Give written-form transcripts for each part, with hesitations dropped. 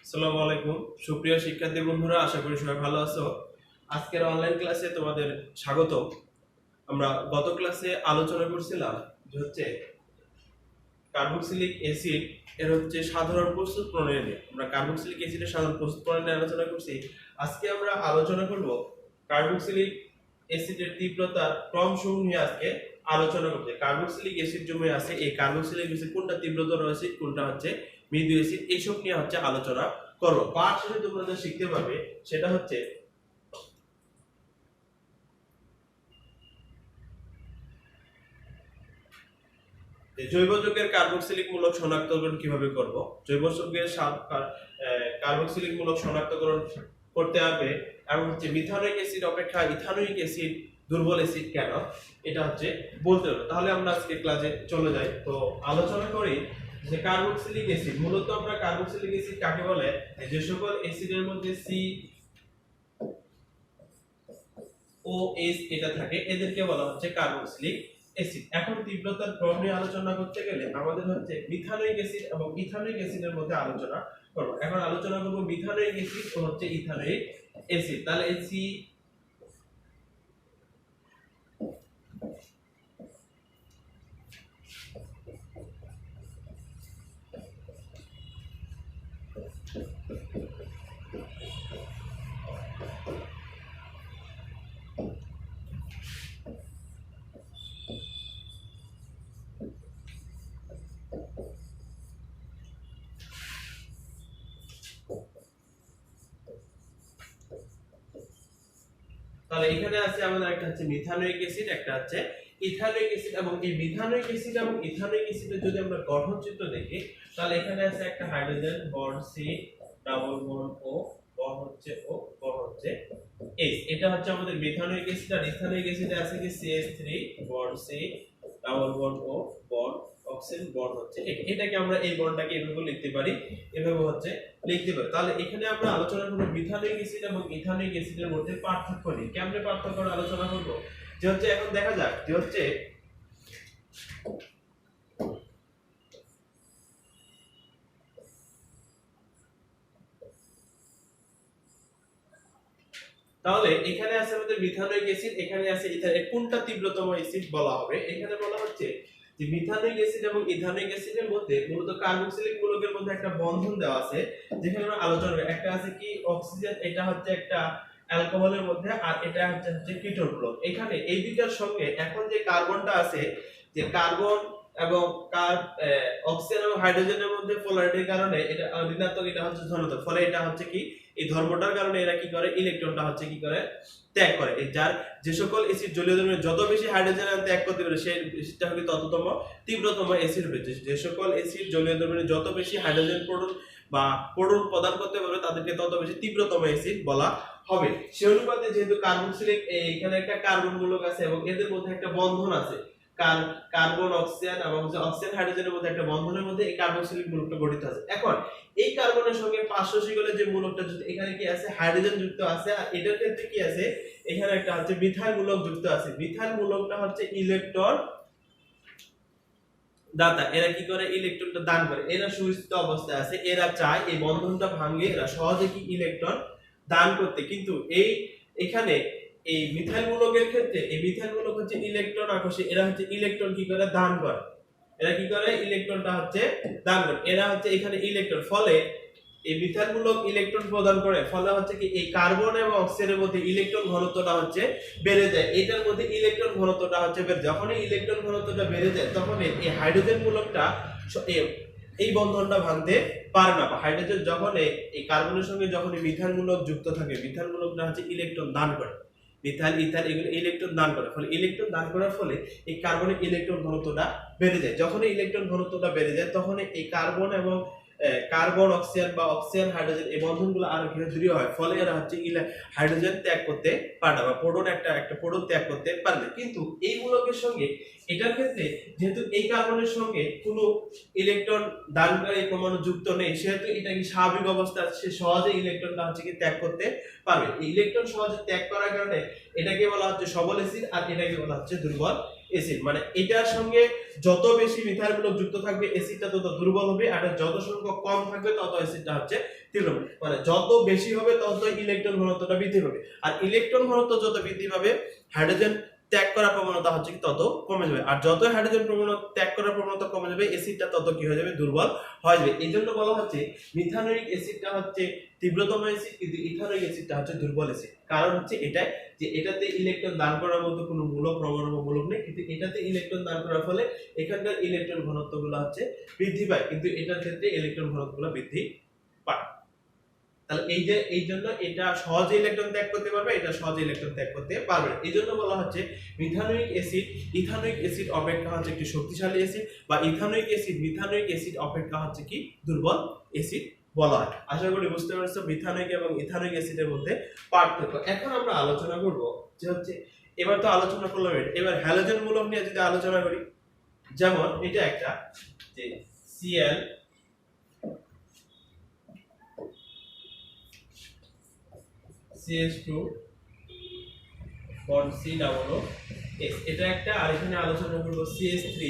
আসসালামু আলাইকুম সুপ্রিয় শিক্ষার্থী বন্ধুরা, আশা করি সবাই ভালো আছো। আজকের অনলাইন ক্লাসে তোমাদের স্বাগত। আমরা গত ক্লাসে আলোচনা করছিলাম যে কার্বক্সিলিক অ্যাসিড এর সাধারণ প্রস্তুত প্রণালী নিয়ে। আমরা কার্বক্সিলিক অ্যাসিডের সাধারণ প্রস্তুত প্রণালী নিয়ে আলোচনা করছি। আজকে আমরা আলোচনা করব কার্বক্সিলিক অ্যাসিডের তীব্রতার ক্রমসমূহ নিয়ে। আজকে আলোচনা করতে কার্বক্সিলিক অ্যাসিড জমে আছে, এই কার্বক্সিলিক অ্যাসিড কোনটা তীব্রতর অ্যাসিড, কোনটা মৃদু অ্যাসিড, এইসব নিয়ে আলোচনা করো। পাঠ শেষে তোমরা যা শিখতে পারবে সেটা জৈব যৌগের কার্বক্সিলিক মূলক শনাক্তকরণ কিভাবে করব। জৈব যৌগের কার্বক্সিলিক মূলক শনাক্তকরণ করতে হবে এবং মিথানোইক অ্যাসিড অপেক্ষা ইথানোইক অ্যাসিড দুর্বল অ্যাসিড কেন, এটা বলতে হবে। তাহলে আমরা আজকে ক্লাসে চলে যাই। তো আলোচনা করি যে কার্বক্সিলিক অ্যাসিড, মূলত আমরা কার্বক্সিলিক অ্যাসিড কাকে বলে, যে সকল অ্যাসিডের মধ্যে সি ও এইচ এটা থাকে, এদেরকে বলা হচ্ছে কার্বক্সিলিক অ্যাসিড। এখন তীব্রতার ক্রম নিয়ে আলোচনা করতে গেলে আমাদের মিথানোইক অ্যাসিড এবং ইথানোইক অ্যাসিডের মধ্যে আলোচনা করব। এখন আলোচনা করব মিথানোইক অ্যাসিড ও ইথানোইক অ্যাসিড। তাহলে এই সি তাহলে এখানে আছে আমাদের একটা মিথানোইক অ্যাসিড, একটা ইথানোইক অ্যাসিড। এবং এই মিথানোইক অ্যাসিড এবং ইথানোইক অ্যাসিডের যদি আমরা গঠন চিত্র দেখি, তাহলে এখানে আছে একটা hydrogen bond C, double bond O, bond O, bond H. এটা আমাদের মিথানোইক অ্যাসিড। আর ইথানোইক অ্যাসিডে আছে কি CH3 bond C, double bond O, bond oxygen bond এটাকে আমরা এই বন্ডটাকে এভাবে লিখতে পারি, এভাবে লিখতে পারি। তাহলে এখানে আমরা আলোচনা করব মিথানোইক অ্যাসিড এবং ইথানোইক অ্যাসিডের মধ্যে পার্থক্য নিয়ে। কেমনে পার্থক্য আলোচনা করব, যে এখন দেখা যাক যে তাহলে এখানে আছে আমাদের মিথানোইক অ্যাসিড, এখানে আছে ইথানোইক। কোনটা তীব্রতম অ্যাসিড বলা হবে, এখানে বলা হচ্ছে যে মিথানোইক অ্যাসিড এবং ইথানোইক অ্যাসিডের মধ্যে মূলত কার্বক্সিলিক মূলকের মধ্যে একটা বন্ধন দেওয়া আছে, যেখানে আমরা আলোচনা করি। একটা আছে কি অক্সিজেন, এটা একটা অ্যালকোহলের মধ্যে, আর এটা কিটোন গ্রুপ। এখানে এই দুইটার সঙ্গে এখন যে কার্বনটা আছে, যে কার্বন এবং অক্সিজেন এবং হাইড্রোজেনের মধ্যে পোলারিটির কারণে এটা ঋণাত্মক, এটা ধনাত্মক। ফলে এটা কি এই ধর্মটার কারণে এরা কি করে, ইলেকট্রনটা কি করে ত্যাগ করে। যার যে সকল অ্যাসিড জলীয় দ্রবণে যত বেশি হাইড্রোজেন ত্যাগ করতে পারে সেই অ্যাসিডটা হবে তততম তীব্রতম অ্যাসিড হবে। যে সকল অ্যাসিড জলীয় দ্রবণে যত বেশি হাইড্রোজেন প্রোটন বা প্রোটন প্রদান করতে পারবে তাদেরকে তত বেশি তীব্রতম অ্যাসিড বলা হবে। সেই অনুপাতে যেহেতু কার্বক্সিলিক, এখানে একটা কার্বন মূলক আছে এবং এদের মধ্যে একটা বন্ধন আছে, কার্বন অক্সিজেন এবং অক্সিজেন হাইড্রোজেনের মধ্যে একটা বন্ধনের মধ্যে এই কার্বক্সিলিক মূলকটা গঠিত আছে। এখন এই কার্বনের সঙ্গে পার্শ্ব শিকলের যে মূলকটা এখানে কি আছে, হাইড্রোজেন যুক্ত আছে। আর এটার ক্ষেত্রে কি আছে, এখানে একটা মিথাইল মূলক যুক্ত আছে। মিথাইল মূলকটা ইলেকট্রন দাতা। এরা কি করে, ইলেকট্রনটা দান করে। এরা সুস্থ অবস্থায় আছে, এরা চায় এই বন্ধনটা ভাঙিয়ে এরা সহজে কি ইলেকট্রন দান করতে। কিন্তু এখানে এই মিথাইল মূলকের ক্ষেত্রে এই মিথাইল মূলক ইলেকট্রন আকর্ষে, এরা ইলেকট্রন কি করে দান করে। এরা কি করে, ইলেকট্রনটা দান করে। এরা এখানে ইলেকট্রন, ফলে এই মিথাইল মূলক ইলেকট্রন প্রদান করে। ফলে কি এই কার্বন এবং অক্সিজেনের মধ্যে ইলেকট্রন ঘনত্বটা বেড়ে যায়। এটার মধ্যে ইলেকট্রন ঘনত্বটা বেড়ে যায়। যখন এই ইলেকট্রন ঘনত্বটা বেড়ে যায় তখন এই হাইড্রোজেন মূলকটা এই বন্ধনটা ভাঙতে পারে না। হাইড্রোজেন যখন এই কার্বনের সঙ্গে যখন এই মিথাইল মূলক যুক্ত থাকে, মিথাইল মূলকটা ইলেকট্রন দান করে। মিথাইল ইথাইল এগুলো ইলেকট্রন দান করে। ফলে ইলেকট্রন দান করার ফলে এই কার্বনের ইলেকট্রন ঘনত্বটা বেড়ে যায়। যখন এই ইলেকট্রন ঘনত্বটা বেড়ে যায় তখন এই কার্বন এবং কার্বন অক্সিজেন বা অক্সিজেন হাইড্রোজেন এই বন্ধনগুলো আরো ঘিরে দৃঢ় হয়। ফলে এরা হাইড্রোজেন ত্যাগ করতে পারে না, বা প্রোটন একটা প্রোটন ত্যাগ করতে পারে না। কিন্তু এই মূলকের সঙ্গে এটার ক্ষেত্রে যেহেতু এই কার্বনের সঙ্গে কোনো ইলেকট্রন দানকারী পরমাণু যুক্ত নেই, সেহেতু এটা কি স্বাভাবিক অবস্থা আছে, সে সহজে ইলেকট্রনটা কি ত্যাগ করতে পারবে। এই ইলেকট্রন সহজে ত্যাগ করার কারণে এটাকে বলা সবল অ্যাসিড, আর এটাকে বলা দুর্বল অ্যাসিড, মানে এটার সঙ্গে যত বেশি মিথাইল মূলক যুক্ত থাকবে অ্যাসিডটা তত দুর্বল হবে, আর যত সংখ্যক কম থাকবে তত অ্যাসিডটা হচ্ছে তীব্র হবে। মানে যত বেশি হবে তত ইলেকট্রন ঘনত্বটা বৃদ্ধি পাবে, আর ইলেকট্রন ঘনত্ব যত বৃদ্ধি পাবে হাইড্রোজেন ত্যাগ করার প্রবণতা হচ্ছে কি তত কমে যাবে, আর যত হাইড্রোজেন ত্যাগ করার প্রবণতা কমে যাবে অ্যাসিডটা তত কি হয়ে যাবে, দুর্বল হয়ে যাবে। এই জন্য বলা হচ্ছে মিথানোয়িক অ্যাসিডটা হচ্ছে তীব্রতম অ্যাসিড, কিন্তু ইথানোয়িক অ্যাসিডটা হচ্ছে দুর্বল অ্যাসিড। কারণ হচ্ছে এটাই যে এটাতে ইলেকট্রন দান করার মতো কোনো মূলক পরমাণু বা মূলক নেই, কিন্তু এটাতে ইলেকট্রন দান করার ফলে এখানকার ইলেকট্রন ঘনত্বগুলো হচ্ছে বৃদ্ধি পায়, কিন্তু এটার ক্ষেত্রে ইলেকট্রন ঘনত্বগুলো বৃদ্ধি পায়। তাহলে এই জন্য এটা সহজে ইলেকট্রন ত্যাগ করতে পারবে, এটা সহজে ইলেকট্রন ত্যাগ করতে পারবে না। এই জন্য বলা হচ্ছে মিথানোয়িক অ্যাসিড ইথানোয়িক অ্যাসিড অপেক্ষা হচ্ছে একটি শক্তিশালী অ্যাসিড, বা ইথানোয়িক অ্যাসিড মিথানোয়িক অ্যাসিড অপেক্ষা হচ্ছে কি দুর্বল অ্যাসিড বলা হয়। আশা করি বুঝতে পারছো মিথানোয়িক এবং ইথানোয়িক অ্যাসিডের মধ্যে পার্থক্য। এখন আমরা আলোচনা করব যে হচ্ছে, এবার তো আলোচনা করলাম, এবার হ্যালোজেন মূলক নিয়ে যদি আলোচনা করি, যেমন এটা একটা যে Cl CH2 bond C double O S, এটা একটা, আর এখানে আলোচনা করব CH3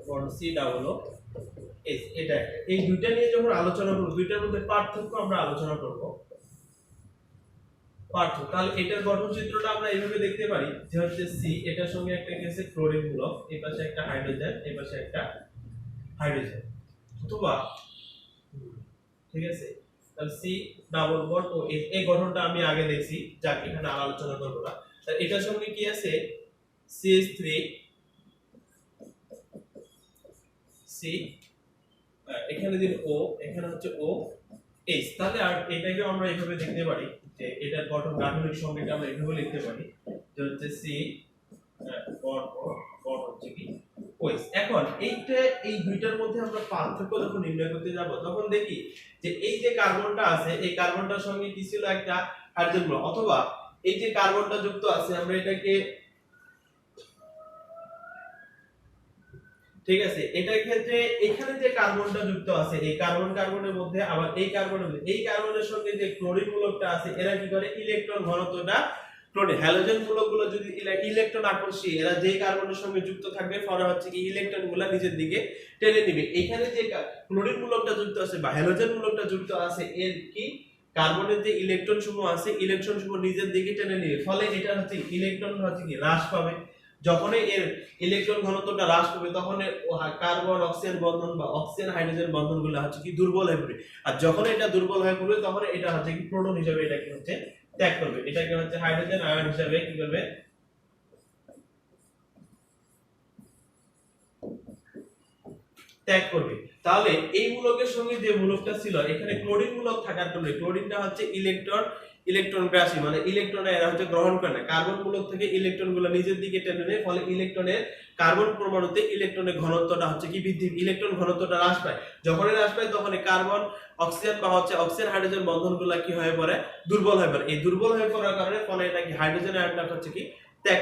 bond C double O S, এটা একটা। এই দুইটা নিয়ে যখন আলোচনা করব, দুইটার মধ্যে পার্থক্য আমরা আলোচনা করব। পার্থক্য, তাহলে এটার গঠন চিত্রটা আমরা এইভাবে দেখতে পারি যে হচ্ছে C, এটার সঙ্গে একটা গেছে ক্লোরিন মূলক, এই পাশে একটা হাইড্রোজেন, এই পাশে একটা হাইড্রোজেন, অথবা ঠিক আছে, তাহলে C ডাবল বন্ড ও এই গঠনটা আমি আগে দেখছি, যাকে এখানে আলোচনা করব না। তাহলে এটার সঙ্গে কি আছে CH3 C, এখানে দিন O, এখানে হচ্ছে O H। তাহলে আর এটাকে আমরা এইভাবে দেখতে পারি যে এটার গঠন গাঠনিক সংকেত আমরা এইভাবে লিখতে পারি যে হচ্ছে C বন্ড বন্ড হচ্ছে কি OH। এখন এই দুইটার মধ্যে আমরা পার্থক্য যখন নির্ণয় করতে যাব, তখন দেখি যে এই যে কার্বনটা আছে, এই কার্বনটার সঙ্গে কি ছিল একটা হাইড্রোজেন মূলক, অথবা এই যে কার্বনটা যুক্ত আছে আমরা এটাকে, ঠিক আছে, এটার ক্ষেত্রে এখানে যে কার্বনটা যুক্ত আছে এই কার্বনের মধ্যে আবার এই কার্বনের সঙ্গে যে ক্লোরিন মূলকটা আছে, এরা কি করে ইলেকট্রন ঘনত্বটা ক্লোরিন হ্যালোজেন মূলকগুলো যদি ইলেকট্রন আকর্ষী, এরা যে কার্বনের সঙ্গে যুক্ত থাকবে ফলে হচ্ছে কি ইলেকট্রনগুলো নিজের দিকে টেনে নেবে। এখানে যে ক্লোরিন মূলকটা যুক্ত আছে বা হ্যালোজেন মূলকটা যুক্ত আছে, এর কি কার্বনের যে ইলেকট্রন সমূহ আছে ইলেকট্রন সমূহ নিজের দিকে টেনে নেবে, ফলে এটা হচ্ছে ইলেকট্রন হচ্ছে কি হ্রাস পাবে। যখনই এর ইলেকট্রন ঘনত্বটা হ্রাস পাবে তখন কার্বন অক্সিজেন বন্ধন বা অক্সিজেন হাইড্রোজেন বন্ধনগুলো হচ্ছে কি দুর্বল হয়ে পড়বে, আর যখন এটা দুর্বল হয়ে পড়বে তখন এটা হচ্ছে কি প্রোটন হিসেবে এটাকে হচ্ছে ত্যাগ করবে, এটাকে হচ্ছে হাইড্রোজেন আয়ন হিসেবে কি করবে ত্যাগ করবে। তাহলে এই মূলকের সঙ্গে যে মূলকটা ছিল এখানে ক্লোরিন মূলক থাকার কারণে, ক্লোরিনটা হচ্ছে ইলেকট্রনগ্রাসী, মানে ইলেকট্রন এরা হচ্ছে গ্রহণ করে না, কার্বন মূলক থেকে ইলেকট্রনগুলো নিজের দিকে টেনে নেয়, ফলে ইলেকট্রনের কার্বন পরমাণুতে ইলেকট্রনের ঘনত্বটা হচ্ছে কি বৃদ্ধি, ইলেকট্রন ঘনত্বটা হ্রাস পায়। যখন হ্রাস পায় তখন কার্বন অক্সিজেন বা হচ্ছে অক্সিজেন হাইড্রোজেন বন্ধনগুলো কি হয়ে পড়ে, দুর্বল হয়ে পড়ে। এই দুর্বল হয়ে পড়ার কারণে ফলে এটা কি হাইড্রোজেন আয়নটা হচ্ছে কি ত্যাগ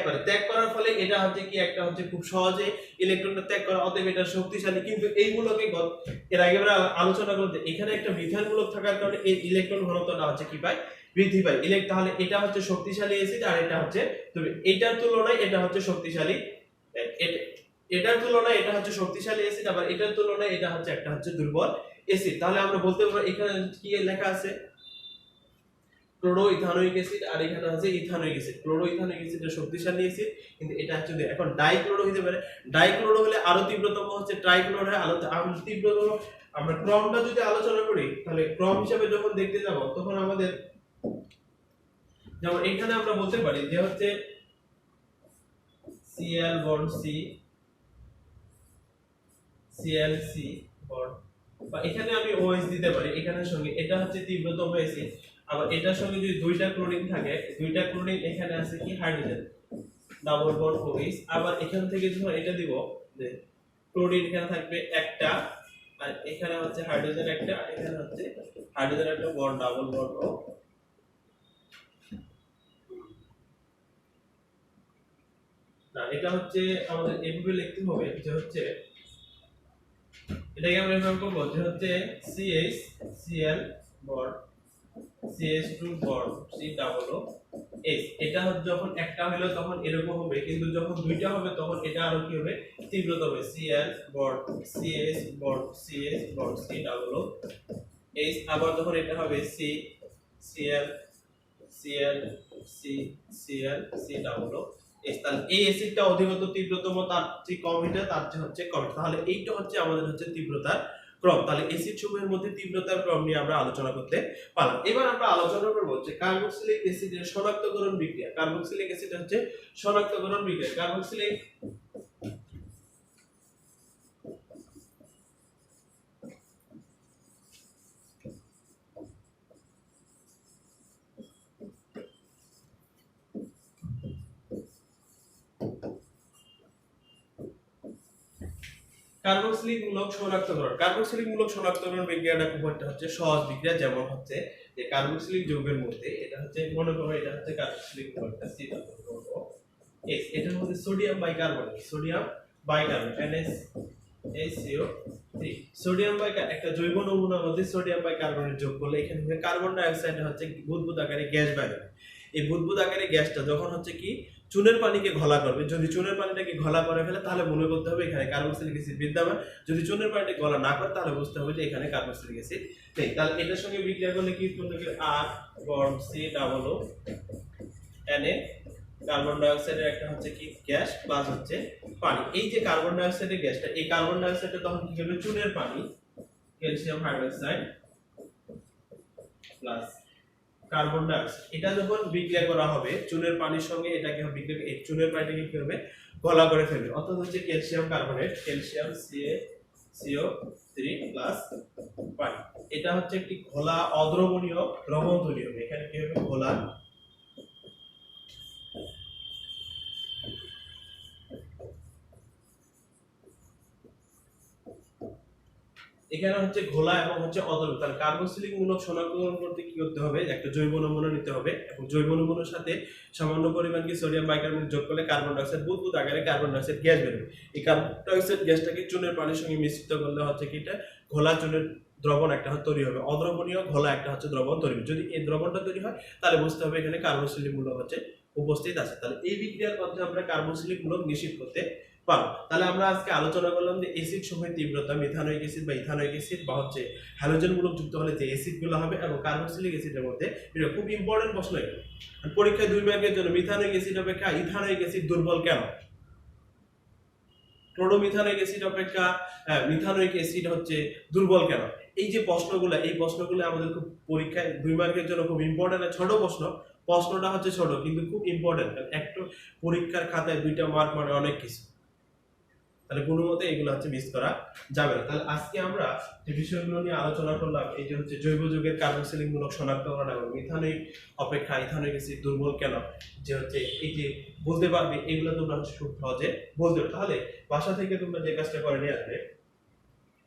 করার ফলে এটা হচ্ছে কি একটা হচ্ছে খুব সহজে ইলেকট্রনটা ত্যাগ করা, অতএব এটা শক্তিশালী। কিন্তু এই মূলকে এর আগে আমরা আলোচনা করতে, এখানে একটা মিথাইল মূলক থাকার কারণে এই ইলেকট্রন ঘনত্বটা হচ্ছে কি পায়, বৃদ্ধি পায়। তাহলে এটা হচ্ছে শক্তিশালী অ্যাসিড, আর এটা হচ্ছে এটার তুলনায় এটা হচ্ছে শক্তিশালী, এটার তুলনায় এটা হচ্ছে শক্তিশালী অ্যাসিড, আবার এটার তুলনায় এটা হচ্ছে একটা হচ্ছে দুর্বল অ্যাসিড। তাহলে আমরা বলতে পারবো এখানে কি লেখা আছে ক্লোরো ইথানোয়িক অ্যাসিড, আর এখানে আছে ইথানোয়িক অ্যাসিড। ক্লোরো ইথানোয়িক অ্যাসিডটা শক্তিশালী অ্যাসিড, কিন্তু এটা হচ্ছে এখন ডাইক্লোরো হতে পারে। ডাইক্লোরো হলে আরো তীব্রতম হচ্ছে, ট্রাইক্লোরো হলে আরো তীব্রতম। আমরা ক্রমটা যদি আলোচনা করি তাহলে ক্রম হিসেবে যখন দেখতে যাব তখন আমাদের, যেমন এখানে আমরা বলতে পারি যে হচ্ছে Cl bond C, ClC bond, বা এখানে আমি OH দিতে পারি এখানের সঙ্গে, এটা হচ্ছে তীব্রতম অ্যাসিড। আবার এটার সঙ্গে যদি দুইটা ক্লোরিন থাকে, দুইটা ক্লোরিন এখানে আছে কি হাইড্রোজেন ডাবল বন্ড OH, আবার এখান থেকে যখন এটা দিব যে ক্লোরিন এখানে থাকবে একটা, আর এখানে হচ্ছে হাইড্রোজেন একটা, এখানে হচ্ছে হাইড্রোজেন একটা বন্ড ডাবল বন্ড ও না, এটা হচ্ছে আমাদের এভাবে লিখতে হবে যে হচ্ছে এটাকে আমরা এভাবে করব যে হচ্ছে CH Cl bond CH2 bond C double O H। এটা যখন একটা হলো তখন এরকম হবে, কিন্তু যখন দুইটা হবে তখন এটা আরো কি হবে, তীব্রতা হবে। Cl bond CH bond CH bond C double O H। আবার যখন এটা হবে C Cl Cl C Cl C double O H। তাহলে এই অ্যাসিডটা অধিকতর তীব্রতম, তার যে কম এটা তার যে হচ্ছে কম। তাহলে এইটা হচ্ছে আমাদের হচ্ছে তীব্রতার ক্রম। তাহলে অ্যাসিড সমূহের মধ্যে তীব্রতার ক্রম নিয়ে আমরা আলোচনা করতে পারলাম। এবার আমরা আলোচনা করব যে কার্বক্সিলিক অ্যাসিডের শনাক্তকরণ বিক্রিয়া। কার্বক্সিলিক অ্যাসিড হচ্ছে শনাক্তকরণ বিক্রিয়া। কার্বক্সিলিক কার্বক্সিলিক মূলক শনাক্তকরণ। কার্বক্সিলিক মূলক শনাক্তকরণ বিক্রিয়াটা খুব একটা হচ্ছে সহজ বিক্রিয়া। যেমন হচ্ছে যে কার্বক্সিলিক যৌগের মধ্যে এটা হচ্ছে, মনে করো এটা হচ্ছে কার্বক্সিলিক মূলকটা C ডাবল ও H। এটার মধ্যে sodium bicarbonate, sodium bicarbonate NaCO3। Sodium একটা জৈব নমুনার মধ্যে সোডিয়াম বাইকার্বনেট যোগ করলে এখানে কার্বন ডাই অক্সাইড হচ্ছে বুদবুদ আকারে গ্যাস বের হবে। এই বুদবুদ আকারে গ্যাসটা যখন হচ্ছে কি চুনের পানিকে ঘোলা করবে, যদি চুনের পানিটাকে ঘোলা করে ফেলে তাহলে মনে করতে হবে এখানে কার্বক্সিলিক অ্যাসিড বিদ্যমান। যদি চুনের পানিটা গলা না করে তাহলে বুঝতে হবে যে এখানে কার্বক্সিলিক অ্যাসিড নেই। তাহলে এটার সঙ্গে বিক্রিয়া করলে কি করতে হবে, R bond C double O Na, carbon ডাই অক্সাইডের একটা হচ্ছে কি গ্যাস প্লাস হচ্ছে পানি। এই যে কার্বন ডাই অক্সাইডের গ্যাসটা, এই কার্বন ডাই অক্সাইডটা তখন কি হবে, চুনের পানি calcium hydroxide plus carbon die oxide, এটা যখন বিক্রিয়া করা হবে চুনের পানির সঙ্গে, এটাকে বিক্রিয়া এই চুনের পানিটাকে কি হবে, গলা করে ফেলবে। অর্থাৎ হচ্ছে calcium carbonate, calcium CO3 plus পানি। এটা হচ্ছে একটি ঘোলা অদ্রবণীয় দ্রবণ তৈরি হবে। এখানে কি হবে, ঘোলা এখানে হচ্ছে ঘোলা এবং হচ্ছে অদ্রব। তাহলে কার্বক্সিলিক মূলক শনাক্তকরণ করতে কি করতে হবে, একটা জৈব নমুনা নিতে হবে এবং জৈব নমুনার সাথে সামান্য পরিমাণ কি সোডিয়াম বাইকার্বনেট যোগ করলে কার্বন ডাই অক্সাইড বুদবুদ আকারে কার্বন ডাই অক্সাইড গ্যাস বের হবে। এই কার্বন ডাই অক্সাইড গ্যাসটাকে চুনের পানির সঙ্গে মিশ্রিত করলে হচ্ছে কি এটা ঘোলা চুনের দ্রবণ একটা তৈরি হবে, অদ্রবণীয় ঘোলা একটা হচ্ছে দ্রবণ তৈরি হবে। যদি এই দ্রবণটা তৈরি হয় তাহলে বুঝতে হবে এখানে কার্বক্সিলিক মূলক হচ্ছে উপস্থিত আছে। তাহলে এই বিক্রিয়ার মাধ্যমে আমরা কার্বক্সিলিক মূলক নিশ্চিত করতে পারো। তাহলে আমরা আজকে আলোচনা করলাম যে অ্যাসিড সমূহের তীব্রতা, মিথানোয়িক অ্যাসিড বা ইথানোয়িক অ্যাসিড বা হচ্ছে হ্যালোজেন মূলক যুক্ত হলে যে অ্যাসিড গুলো হবে, এবং কার্বক্সিলিক অ্যাসিডের মধ্যে এটা খুব ইম্পর্টেন্ট প্রশ্ন। এটা পরীক্ষায় 2 মার্কের জন্য মিথানোয়িক অ্যাসিড অপেক্ষা ইথানোয়িক অ্যাসিড দুর্বল কেন, ক্লোরোমিথানোয়িক অ্যাসিড অপেক্ষা মিথানোয়িক অ্যাসিড হচ্ছে দুর্বল কেন। এই যে প্রশ্নগুলো, এই প্রশ্নগুলো আমাদের খুব পরীক্ষায় 2 মার্কের জন্য খুব ইম্পর্টেন্ট। ছোট প্রশ্নটা হচ্ছে ছোট কিন্তু খুব ইম্পর্টেন্ট। একটা পরীক্ষার খাতায় 2টা মার্ক মানে অনেক কিছু। তাহলে কোনো মতে এগুলো হচ্ছে মিস করা যাবে না। তাহলে আজকে আমরা যে বিষয়গুলো নিয়ে আলোচনা করলাম, এই যে হচ্ছে জৈব যৌগের কার্বক্সিলিক মূলক শনাক্তকরণ এবং মিথানোয়িক অপেক্ষা ইথানোয়িক অ্যাসিড দুর্বল কেন, যে হচ্ছে এই যে বলতে পারবে, এগুলো তোমরা খুব সহজে বলতে পারবে। তাহলে বাসা থেকে তোমরা যে কাজটা করে নিয়ে আসবে,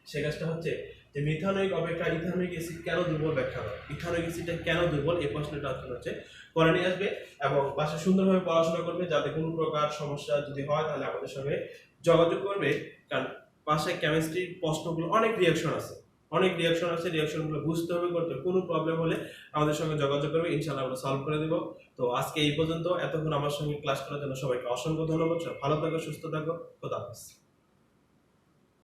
সে কাজটা হচ্ছে যে মিথানোয়িক অপেক্ষা ইথানোয়িক অ্যাসিড কেন দুর্বল ব্যাখ্যা করো, ইথানোয়িক অ্যাসিডটা কেন দুর্বল, এই প্রশ্নটা হচ্ছে করে নিয়ে আসবে এবং বাসা সুন্দরভাবে পড়াশোনা করবে। যাতে কোনো প্রকার সমস্যা যদি হয় তাহলে আমাদের সঙ্গে যোগাযোগ করবে। কারণ বাসায় কেমিস্ট্রির প্রশ্নগুলো অনেক রিঅ্যাকশন আছে, রিঅ্যাকশনগুলো বুঝতে হবে, করতে হবে। কোনো প্রবলেম হলে আমাদের সঙ্গে যোগাযোগ করবে, ইনশাআল্লাহ আমরা সলভ করে দেব। তো আজকে এই পর্যন্ত। এতক্ষণ আমার সঙ্গে ক্লাস করার জন্য সবাইকে অসংখ্য ধন্যবাদ। ভালো থাকো, সুস্থ থাকো, খোদা হাফেজ।